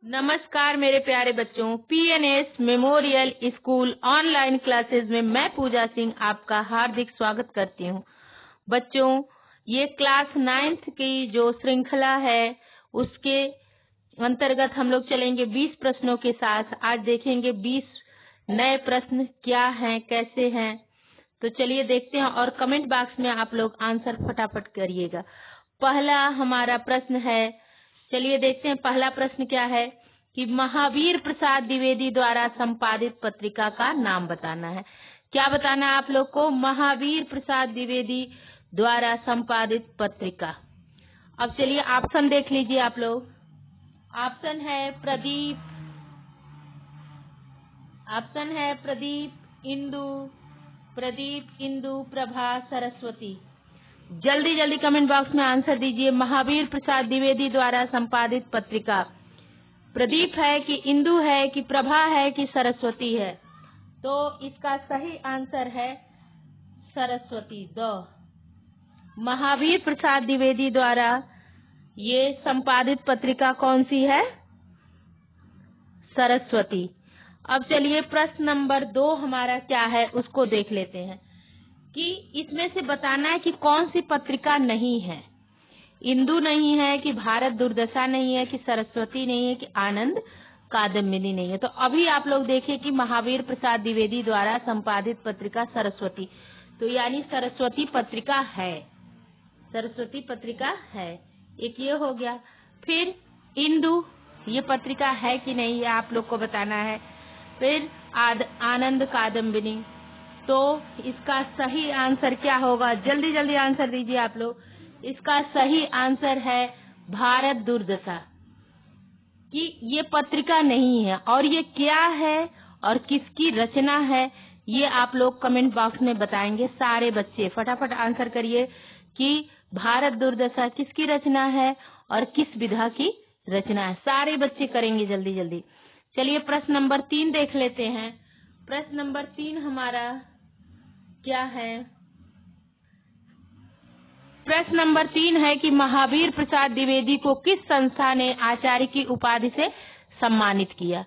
नमस्कार मेरे प्यारे बच्चों, PNS memorial school online classes में मैं पूजा सिंह आपका हार्दिक स्वागत करती हूँ। बच्चों, ये क्लास 9th की जो श्रृंखला है उसके अंतर्गत हम लोग चलेंगे 20 प्रश्नों के साथ। आज देखेंगे 20 नए प्रश्न क्या हैं, कैसे हैं। तो चलिए देखते हैं और कमेंट बॉक्स में आप लोग आंसर फटाफट करिएगा। पहला हमारा प्रश्न है, चलिए देखते हैं पहला प्रश्न क्या है कि महावीर प्रसाद द्विवेदी द्वारा संपादित पत्रिका का नाम बताना है। क्या बताना है आप लोग को? महावीर प्रसाद द्विवेदी द्वारा संपादित पत्रिका। अब चलिए ऑप्शन देख लीजिए आप लोग। ऑप्शन है प्रदीप, इंदु, प्रभा, सरस्वती। जल्दी जल्दी कमेंट बॉक्स में आंसर दीजिए। महावीर प्रसाद द्विवेदी द्वारा संपादित पत्रिका प्रदीप है कि इंदु है कि प्रभा है कि सरस्वती है? तो इसका सही आंसर है सरस्वती। महावीर प्रसाद द्विवेदी द्वारा ये संपादित पत्रिका कौन सी है? सरस्वती। अब चलिए प्रश्न नंबर 2 हमारा क्या है उसको देख लेते हैं कि इसमें से बताना है कि कौन सी पत्रिका नहीं है। इंदु नहीं है कि भारत दुर्दशा नहीं है कि सरस्वती नहीं है कि आनंद कादम्बिनी नहीं है। तो अभी आप लोग देखिए कि महावीर प्रसाद द्विवेदी द्वारा संपादित पत्रिका सरस्वती, तो यानी सरस्वती पत्रिका है। एक ये हो गया। फिर इंदु, ये पत्रिका है कि नहीं ये आप लोग को बताना है। फिर आनंद कादम्बिनी, तो इसका सही आंसर क्या होगा? जल्दी जल्दी आंसर दीजिए आप लोग। इसका सही आंसर है भारत दुर्दशा, कि ये पत्रिका नहीं है। और ये क्या है और किसकी रचना है ये आप लोग कमेंट बॉक्स में बताएंगे। सारे बच्चे फटाफट आंसर करिए कि भारत दुर्दशा किसकी रचना है और किस विधा की रचना है। सारे बच्चे करेंगे जल्दी जल्दी। चलिए प्रश्न नंबर 3 देख लेते हैं। प्रश्न नंबर 3 हमारा क्या है? प्रश्न नंबर 3 है कि महावीर प्रसाद द्विवेदी को किस संस्था ने आचार्य की उपाधि से सम्मानित किया?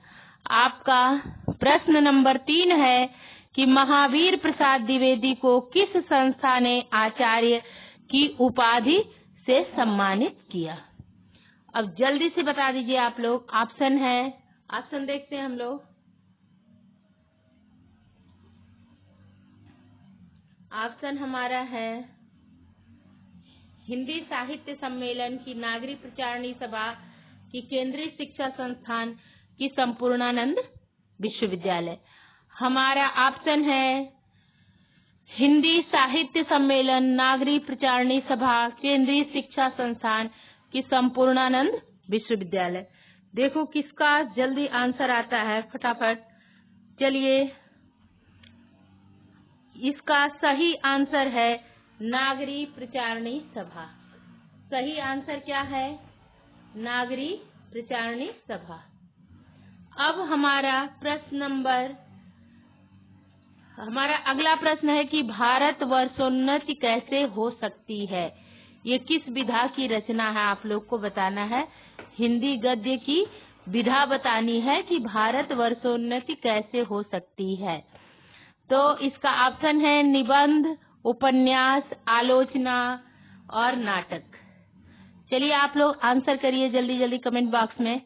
आपका प्रश्न नंबर 3 है कि महावीर प्रसाद द्विवेदी को किस संस्था ने आचार्य की उपाधि से सम्मानित किया? अब जल्दी से बता दीजिए आप लोग। ऑप्शन देखते हैं हम लोग। ऑप्शन हमारा है हिंदी साहित्य सम्मेलन की, नागरिक प्रचारणी सभा की, केंद्रीय शिक्षा संस्थान की, संपूर्णानंद विश्वविद्यालय। हमारा ऑप्शन है हिंदी साहित्य सम्मेलन, नागरिक प्रचारणी सभा, केंद्रीय शिक्षा संस्थान की, संपूर्णानंद विश्वविद्यालय। देखो किसका जल्दी आंसर आता है फटाफट। चलिए, इसका सही आंसर है नागरिक प्रचारणी सभा। सही आंसर क्या है? नागरिक प्रचारणी सभा। अब हमारा अगला प्रश्न है कि भारत वर्षोन्नति कैसे हो सकती है? ये किस विधा की रचना है आप लोग को बताना है। हिंदी गद्य की विधा बतानी है कि भारत वर्षोन्नति कैसे हो सकती है। तो इसका ऑप्शन है निबंध, उपन्यास, आलोचना और नाटक। चलिए आप लोग आंसर करिए जल्दी जल्दी कमेंट बॉक्स में।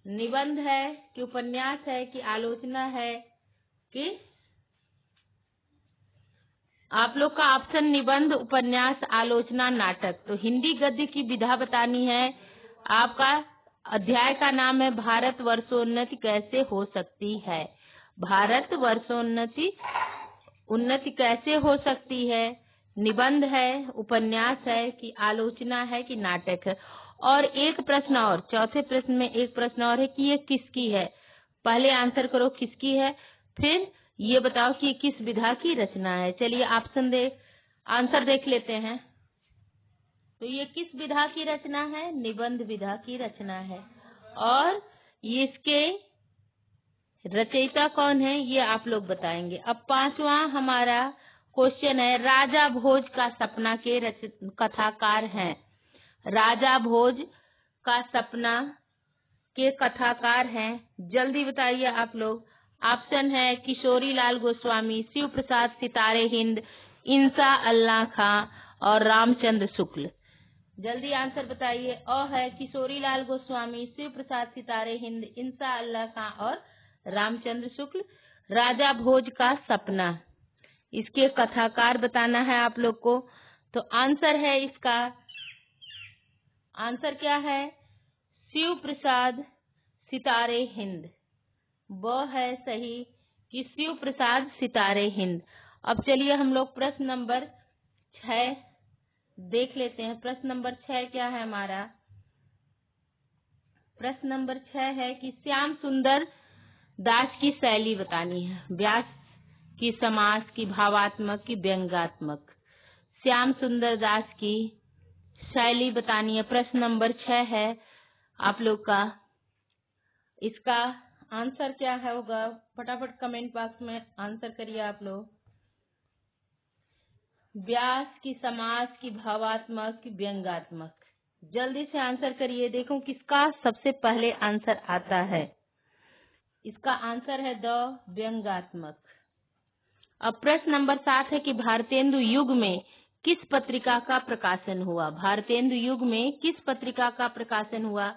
निबंध है कि उपन्यास है कि आलोचना है कि? आप लोग का ऑप्शन निबंध, उपन्यास, आलोचना, नाटक। तो हिंदी गद्य की विधा बतानी है। आपका अध्याय का नाम है भारत वर्षोन्नति कैसे हो सकती है। भारत वर्षोन्नति उन्नति कैसे हो सकती है? निबंध है, उपन्यास है कि आलोचना है कि नाटक है? और एक प्रश्न और, चौथे प्रश्न में एक प्रश्न और है कि ये किसकी है। पहले आंसर करो किसकी है, फिर ये बताओ कि किस विधा की रचना है। चलिए आंसर देख लेते हैं। तो ये किस विधा की रचना है? निबंध विधा की रचना है। और ये इसके रचयिता कौन है ये आप लोग बताएंगे। अब 5वां हमारा क्वेश्चन है, राजा भोज का सपना के कथाकार हैं। राजा भोज का सपना इसके कथाकार हैं, जल्दी बताइए आप लोग। ऑप्शन है किशोरी लाल गोस्वामी, शिव प्रसाद सितारे हिंद, इंसा अल्लाह खां और रामचंद्र शुक्ल। जल्दी आंसर बताइए। अ है किशोरी लाल गोस्वामी, शिव प्रसाद सितारे हिंद, इंसा अल्लाह खां और रामचंद्र शुक्ल। राजा भोज का सपना, इसके कथाकार बताना है आप लोग को। तो आंसर है इसका, आंसर क्या है? शिव प्रसाद सितारे हिंद। वो है सही कि शिव प्रसाद सितारे हिंद। अब चलिए हम लोग प्रश्न नंबर 6 देख लेते हैं। प्रश्न नंबर 6 क्या है हमारा? प्रश्न नंबर 6 है कि श्याम सुंदर दास की शैली बतानी है। व्यास की, समास की, भावात्मक की, व्यंग्यात्मक। श्याम सुंदर दास की शैली बतानी है। प्रश्न नंबर 6 है आप लोग का। इसका आंसर क्या है होगा? फटाफट कमेंट बॉक्स में आंसर करिए आप लोग। व्यास की, समास की, भावात्मक की, व्यंग्यात्मक। जल्दी से आंसर करिए, देखो किसका सबसे पहले आंसर आता है। इसका आंसर है द व्यंग्यात्मक। अब प्रश्न नंबर 7 है कि भारतेंदु युग में किस पत्रिका का प्रकाशन हुआ? भारतेंदु युग में किस पत्रिका का प्रकाशन हुआ?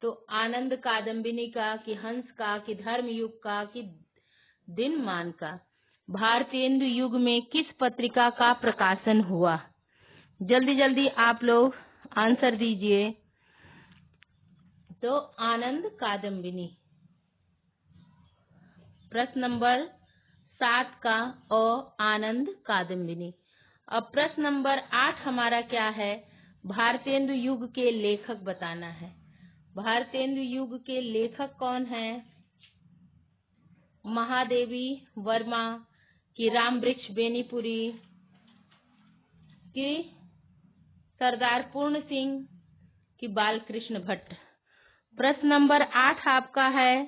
तो आनंद कादम्बिनी का, कि हंस का, कि धर्म युग का, कि दिनमान का। भारतेंदु युग में किस पत्रिका का प्रकाशन हुआ? जल्दी जल्दी आप लोग आंसर दीजिए। तो आनंद कादम्बिनी। प्रश्न नंबर 7 का आनंद कादम्बिनी। अब प्रश्न नंबर 8 हमारा क्या है? भारतेंदु युग के लेखक बताना है। भारतेंदु युग के लेखक कौन है? महादेवी वर्मा, कि राम वृक्ष बेनीपुरी, कि सरदार पूर्ण सिंह, कि बालकृष्ण भट्ट। प्रश्न नंबर 8 आपका है।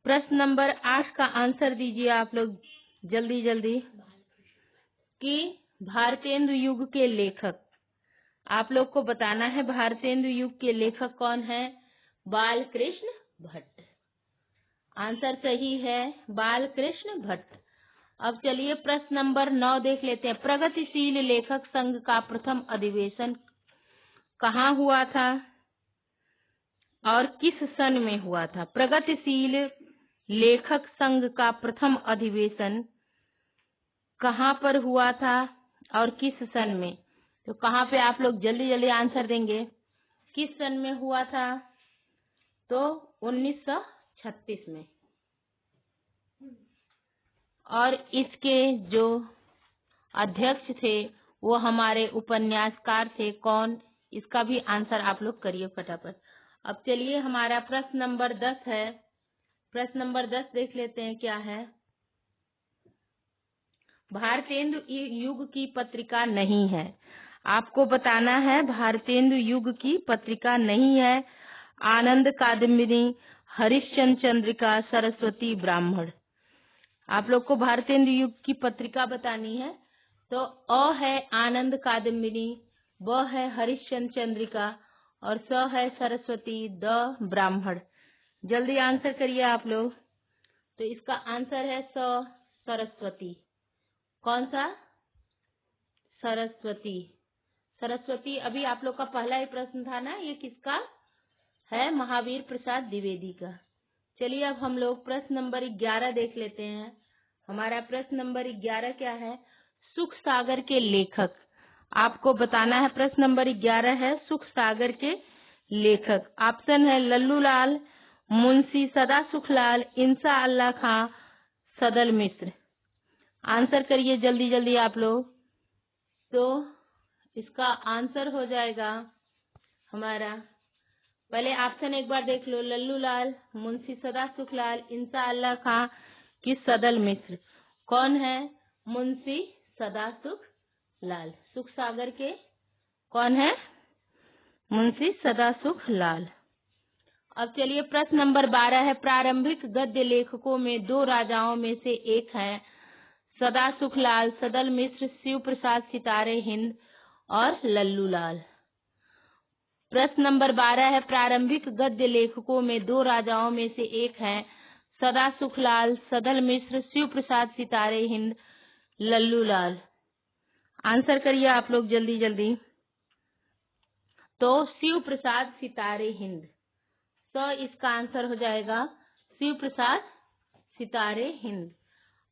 प्रश्न नंबर 8 का आंसर दीजिए आप लोग जल्दी जल्दी। कि भारतेंदु युग के लेखक, आप लोग को बताना है भारतेंदु युग के लेखक कौन है? बालकृष्ण भट्ट। आंसर सही है, बालकृष्ण भट्ट। अब चलिए प्रश्न नंबर 9 देख लेते हैं। प्रगतिशील लेखक संघ का प्रथम अधिवेशन कहाँ हुआ था और किस सन में हुआ था? प्रगतिशील लेखक संघ का प्रथम अधिवेशन कहाँ पर हुआ था और किस सन में? तो कहाँ पे आप लोग जल्दी जल्दी आंसर देंगे। किस सन में हुआ था? तो 1936 में। और इसके जो अध्यक्ष थे वो हमारे उपन्यासकार थे। कौन? इसका भी आंसर आप लोग करिए फटाफट। अब चलिए हमारा प्रश्न नंबर 10 है। प्रश्न नंबर 10 देख लेते हैं क्या है। भारतेंदु युग की पत्रिका नहीं है। आपको बताना है भारतेंदु युग की पत्रिका नहीं है। आनंद कादम्बिनी, हरिश्चंद्र चंद्रिका, सरस्वती, ब्राह्मण। आप लोग को भारतेंदु युग की पत्रिका बतानी है। तो अ है आनंद कादम्बिनी, ब है हरिश्चंद्र चंद्रिका और स है सरस्वती, द ब्राह्मण। जल्दी आंसर करिए आप लोग। तो इसका आंसर है स सरस्वती। कौन सा? सरस्वती। सरस्वती अभी आप लोग का पहला ही प्रश्न था ना, ये किसका है? महावीर प्रसाद द्विवेदी का। चलिए अब हम लोग प्रश्न नंबर 11 देख लेते हैं। हमारा प्रश्न नंबर 11 क्या है? सुख सागर के लेखक। आपको बताना है। प्रश्न नंबर 11 है सुख सागर के लेखक। ऑप्शन है लल्लू लाल, मुंशी सदा सुखलाल, इंसा अल्लाह खां, सदल मिश्र। आंसर करिए जल्दी जल्दी आप लोग। तो इसका आंसर हो जाएगा हमारा, पहले ऑप्शन एक बार देख लो। लल्लू लाल, मुंशी सदा सुखलाल, इंसा अल्लाह खां कि सदल मिश्र। कौन है? मुंशी सदा सुखलाल। सुख सागर के कौन है? मुंशी सदा सुखलाल। अब चलिए प्रश्न नंबर 12 है। प्रारंभिक गद्य लेखकों में 2 राजाओं में से एक है सदा सुखलाल, सदल मिश्र, शिव प्रसाद सितारे हिंद और लल्लू लाल। प्रश्न नंबर 12 है, प्रारंभिक गद्य लेखकों में 2 राजाओं में से एक हैं सदा सुखलाल, सदल मिश्र, शिव प्रसाद सितारे हिंद, लल्लू लाल। आंसर करिए आप लोग जल्दी जल्दी। तो शिव प्रसाद सितारे हिंद, तो इसका आंसर हो जाएगा शिव प्रसाद सितारे हिंद।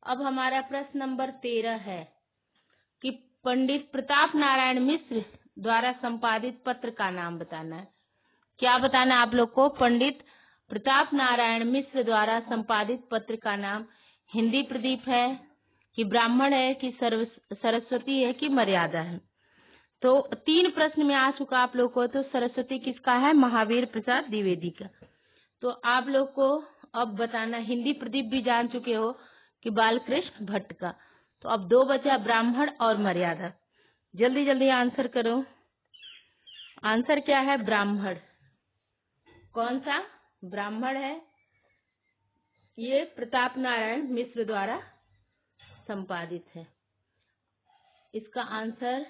अब हमारा प्रश्न नंबर 13 है कि पंडित प्रताप नारायण मिश्र द्वारा संपादित पत्र का नाम बताना है। क्या बताना है आप लोग को? पंडित प्रताप नारायण मिश्र द्वारा संपादित पत्र का नाम हिंदी प्रदीप है कि ब्राह्मण है कि सरस्वती है कि मर्यादा है। तो 3 प्रश्न में आ चुका आप लोग को। तो सरस्वती किसका है? महावीर प्रसाद द्विवेदी का। तो आप लोग को अब बताना, हिंदी प्रदीप भी जान चुके हो कि बालकृष्ण भट्ट का। तो अब 2 बचा, ब्राह्मण और मर्यादा। जल्दी जल्दी आंसर करो। आंसर क्या है? ब्राह्मण। कौन सा? ब्राह्मण है। ये प्रताप नारायण मिश्र द्वारा संपादित है। इसका आंसर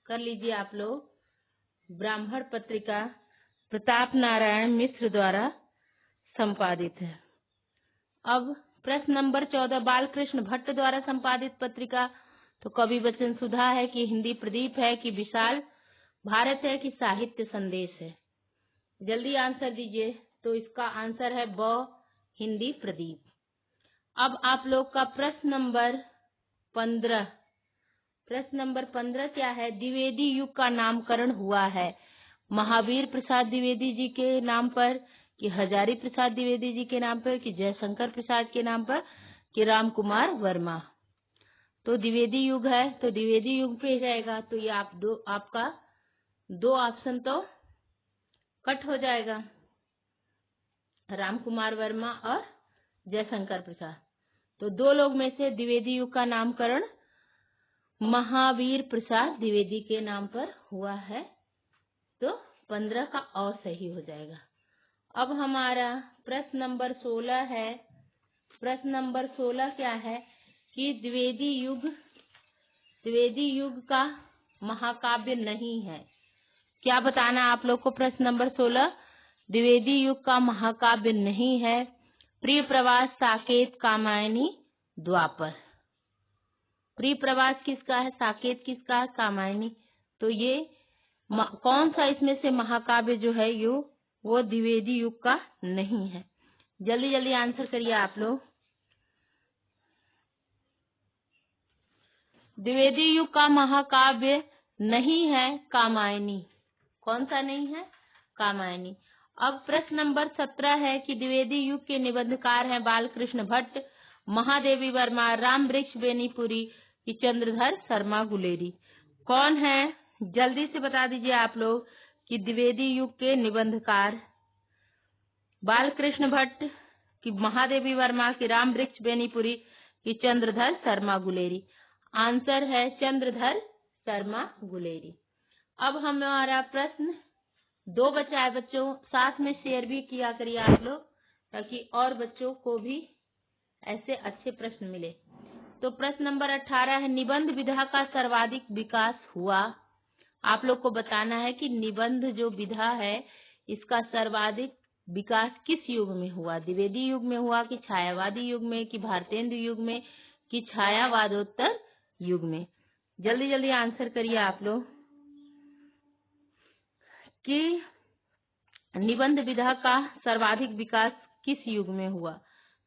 कर लीजिए आप लोग। ब्राह्मण पत्रिका प्रताप नारायण मिश्र द्वारा संपादित है। अब प्रश्न नंबर 14, बालकृष्ण भट्ट द्वारा संपादित पत्रिका। तो कवि वचन सुधा है कि हिंदी प्रदीप है कि विशाल भारत है कि साहित्य संदेश है? जल्दी आंसर दीजिए। तो इसका आंसर है ब, हिंदी प्रदीप। अब आप लोग का प्रश्न नंबर 15। प्रश्न नंबर 15 क्या है? द्विवेदी युग का नामकरण हुआ है महावीर प्रसाद द्विवेदी जी के नाम पर कि हजारी प्रसाद द्विवेदी जी के नाम पर कि जयशंकर प्रसाद के नाम पर कि राम कुमार वर्मा? तो द्विवेदी युग है तो द्विवेदी युग पे जाएगा। तो ये आपका 2 ऑप्शन तो कट हो जाएगा, राम कुमार वर्मा और जयशंकर प्रसाद। तो 2 लोग में से द्विवेदी युग का नामकरण महावीर प्रसाद द्विवेदी के नाम पर हुआ है। तो 15 का और सही हो जाएगा। अब हमारा प्रश्न नंबर 16 है। प्रश्न नंबर 16 क्या है कि द्विवेदी युग का महाकाव्य नहीं है। क्या बताना आप लोग को? प्रश्न नंबर 16, द्विवेदी युग का महाकाव्य नहीं है। प्रिय प्रवास, साकेत, कामायनी, द्वापर। प्रिय प्रवास किसका है? साकेत किसका है? कामायनी। तो ये कौन सा इसमें से महाकाव्य जो है वो द्विवेदी युग का नहीं है? जल्दी जल्दी आंसर करिए आप लोग। द्विवेदी युग का महाकाव्य नहीं है कामायनी। कौन सा नहीं है? कामायनी। अब प्रश्न नंबर 17 है कि द्विवेदी युग के निबंधकार हैं बालकृष्ण भट्ट, महादेवी वर्मा, राम वृक्ष बेनीपुरी कि चंद्रधर शर्मा गुलेरी। कौन है? जल्दी से बता दीजिए आप लोग कि द्विवेदी युग के निबंधकार बालकृष्ण भट्ट कि महादेवी वर्मा कि राम वृक्ष बेनीपुरी कि चंद्रधर शर्मा गुलेरी। आंसर है चंद्रधर शर्मा गुलेरी। अब हमारा प्रश्न 2 बचा है बच्चों, साथ में शेयर भी किया करिए आप लोग ताकि और बच्चों को भी ऐसे अच्छे प्रश्न मिले। तो प्रश्न नंबर 18 है, निबंध विधा का सर्वाधिक विकास हुआ। आप लोग को बताना है कि निबंध जो विधा है इसका सर्वाधिक विकास किस युग में हुआ? द्विवेदी युग में हुआ कि छायावादी युग में कि भारतेंदु युग में कि छायावादोत्तर युग में? जल्दी जल्दी आंसर करिए आप लोग कि निबंध विधा का सर्वाधिक विकास किस युग में हुआ।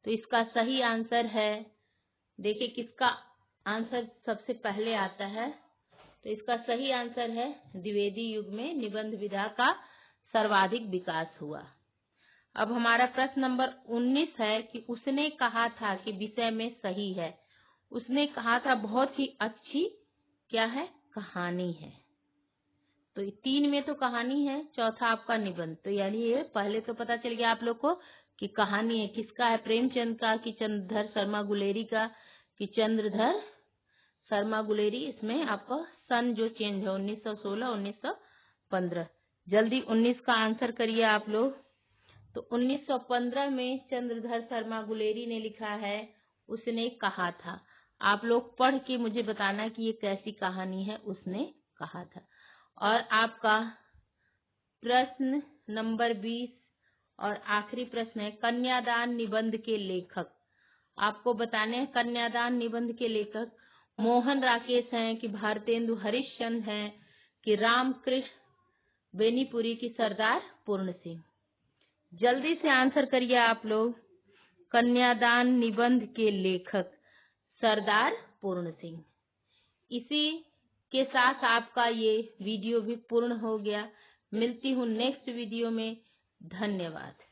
तो इसका सही आंसर है, देखिए किसका आंसर सबसे पहले आता है। तो इसका सही आंसर है द्विवेदी युग में निबंध विधा का सर्वाधिक विकास हुआ। अब हमारा प्रश्न नंबर 19 है कि उसने कहा था कि विषय में सही है। उसने कहा था बहुत ही अच्छी क्या है? कहानी है। तो 3 में तो कहानी है, चौथा आपका निबंध। तो यानी ये पहले तो पता चल गया आप लोग को कि कहानी है किसका है? प्रेमचंद का कि चंद्रधर शर्मा गुलेरी का कि चंद्रधर शर्मा गुलेरी। इसमें आपका सन जो चेंज है 1916 1915। जल्दी 19 का आंसर करिए आप लोग। तो 1915 में चंद्रधर शर्मा गुलेरी ने लिखा है उसने कहा था। आप लोग पढ़ के मुझे बताना कि ये कैसी कहानी है उसने कहा था। और आपका प्रश्न नंबर 20 और आखिरी प्रश्न है, कन्यादान निबंध के लेखक। आपको बताने हैं कन्यादान निबंध के लेखक मोहन राकेश हैं कि भारतेंदु हरिश्चंद्र हैं कि रामकृष्ण बेनीपुरी की सरदार पूर्ण सिंह। जल्दी से आंसर करिए आप लोग। कन्यादान निबंध के लेखक सरदार पूर्ण सिंह। इसी के साथ आपका ये वीडियो भी पूर्ण हो गया। मिलती हूँ नेक्स्ट वीडियो में। धन्यवाद।